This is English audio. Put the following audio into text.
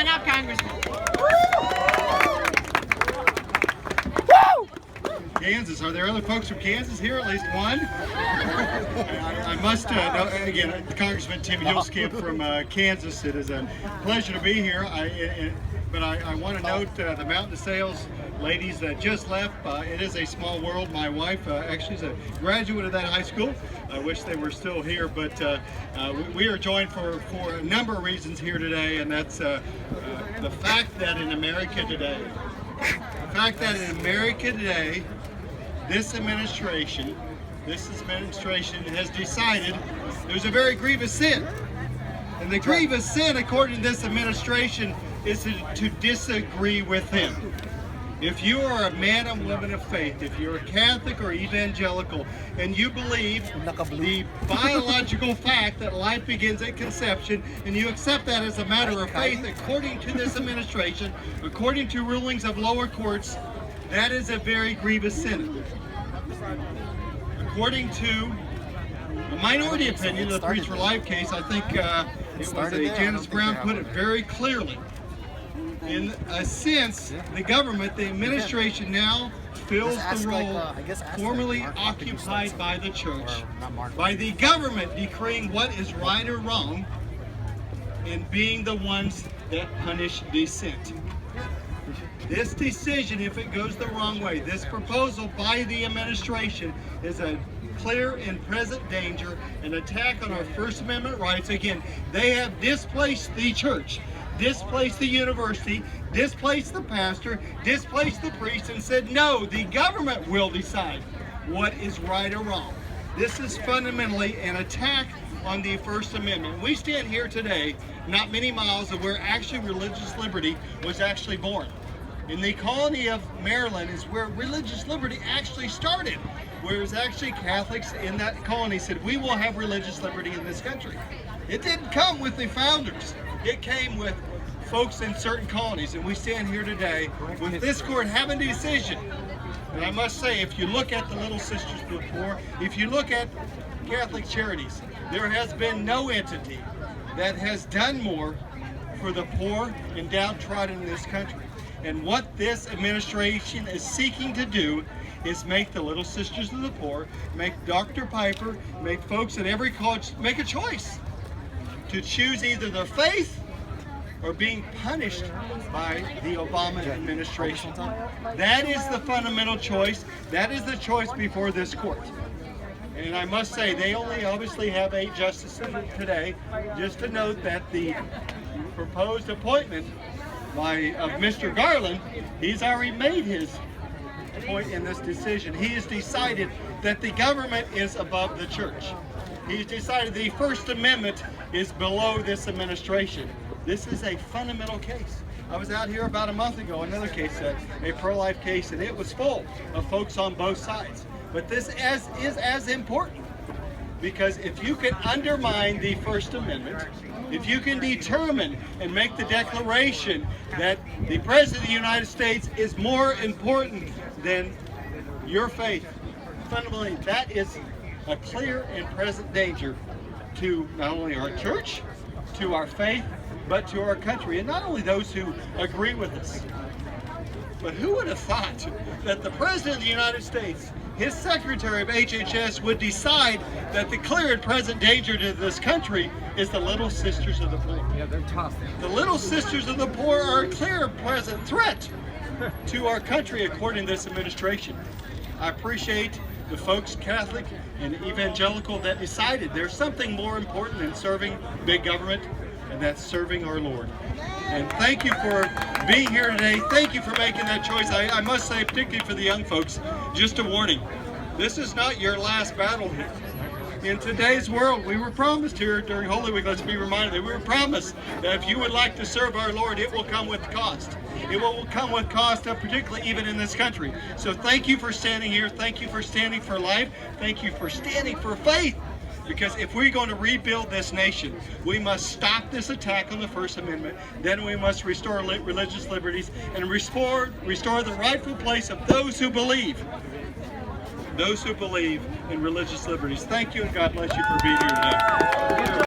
on up, Congressman. Kansas. Are there other folks from Kansas here? At least one. I must know, again, Congressman Tim Huelskamp from Kansas. It is a pleasure to be here. But I want to note the Mountain Sales ladies that just left. It is a small world. My wife actually is a graduate of that high school. I wish they were still here, but we are joined for a number of reasons here today, and that's the fact that in America today, this administration has decided there's a very grievous sin. And the grievous sin, according to this administration, is to disagree with him. If you are a man and woman of faith, if you're a Catholic or evangelical, and you believe the biological fact that life begins at conception, and you accept that as a matter of faith, according to this administration, according to rulings of lower courts, that is a very grievous sin. According to a minority opinion of the Priests for Life case, I think it was Janice Brown put it very clearly. In a sense, the government, the administration now fills the role formerly occupied by the church, by the government decreeing what is right or wrong, and being the ones that punish dissent. This decision, if it goes the wrong way, this proposal by the administration is a clear and present danger, an attack on our First Amendment rights. Again, they have displaced the church, displaced the university, displaced the pastor, displaced the priest, and said, no, the government will decide what is right or wrong. This is fundamentally an attack on the First Amendment. We stand here today, not many miles of where actually religious liberty was actually born. In the colony of Maryland is where religious liberty actually started, where it was actually Catholics in that colony said, we will have religious liberty in this country. It didn't come with the founders. It came with folks in certain colonies, and we stand here today with this court having a decision. And I must say, if you look at the Little Sisters of the Poor, if you look at Catholic Charities, there has been no entity that has done more for the poor and downtrodden in this country. And what this administration is seeking to do is make the Little Sisters of the Poor, make Dr. Piper, make folks at every college make a choice to choose either the faith or being punished by the Obama administration. That is the fundamental choice. That is the choice before this court. And I must say, they only obviously have 8 justices today. Just to note that the proposed appointment of Mr. Garland, he's already made his point in this decision. He has decided that the government is above the church. He's decided the First Amendment is below this administration. This is a fundamental case. I was out here about a month ago, another case, a pro-life case, and it was full of folks on both sides. But this is as important, because if you can undermine the First Amendment, if you can determine and make the declaration that the President of the United States is more important than your faith, fundamentally, that is a clear and present danger to not only our church, to our faith, but to our country, and not only those who agree with us. But who would have thought that the President of the United States, his Secretary of HHS, would decide that the clear and present danger to this country is the Little Sisters of the Poor? Yeah, they're tough. The Little Sisters of the Poor are a clear and present threat to our country, according to this administration. I appreciate the folks, Catholic and evangelical, that decided there's something more important than serving big government, and that's serving our Lord. And thank you for being here today. Thank you for making that choice. I must say, particularly for the young folks, just a warning. This is not your last battle here. In today's world, we were promised here during Holy Week, let's be reminded that we were promised that if you would like to serve our Lord, it will come with cost. It will come with cost, particularly even in this country. So thank you for standing here. Thank you for standing for life. Thank you for standing for faith. Because if we're going to rebuild this nation, we must stop this attack on the First Amendment. Then we must restore religious liberties and restore the rightful place of those who believe in religious liberties. Thank you, and God bless you for being here today.